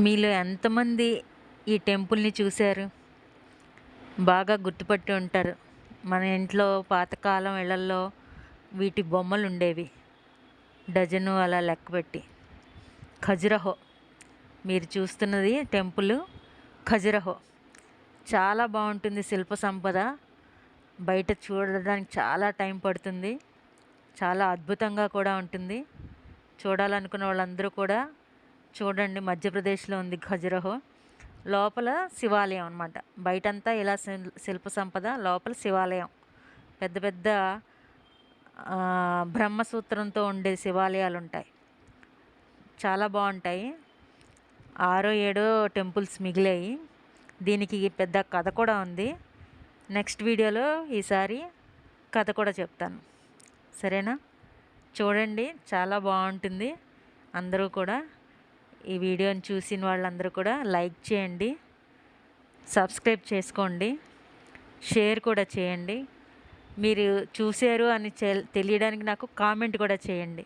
మీలో ఎంతమంది ఈ టెంపుల్‌ని చూసారు? బాగా గుర్తుపట్టి ఉంటారు. మన ఇంట్లో పాతకాలం ఇళ్లల్లో వీటి బొమ్మలుండేవి. డజను అలా లెక్కపెట్టి. ఖజురహో మీరు చూస్తున్నది టెంపులు ఖజురహో. చాలా బావుంటుంది శిల్ప సంపద. బయట చూడడానికి చాలా టైం పడుతుంది. చాలా అద్భుతంగా కూడా ఉంటుంది. చూడాలనుకున్న వాళ్ళందరూ కూడా చూడండి. మధ్యప్రదేశ్‌లో ఉంది ఖజురహో. లోపల శివాలయం అనమాట. బయటంతా ఇలా శిల్ప సంపద, లోపల శివాలయం. పెద్ద పెద్ద బ్రహ్మసూత్రంతో ఉండే శివాలయాలుంటాయి. చాలా బావుంటాయి. ఆరో, ఏడో టెంపుల్స్ మిగిలాయి. దీనికి పెద్ద కథ కూడా ఉంది. నెక్స్ట్ వీడియోలో ఈసారి కథ కూడా చెప్తాను. సరేనా? చూడండి, చాలా బాగుంటుంది. అందరూ కూడా ఈ వీడియోని చూసిన వాళ్ళందరూ కూడా లైక్ చేయండి, సబ్స్క్రైబ్ చేసుకోండి, షేర్ కూడా చేయండి. మీరు చూశారు అని తెలియడానికి నాకు కామెంట్ కూడా చేయండి.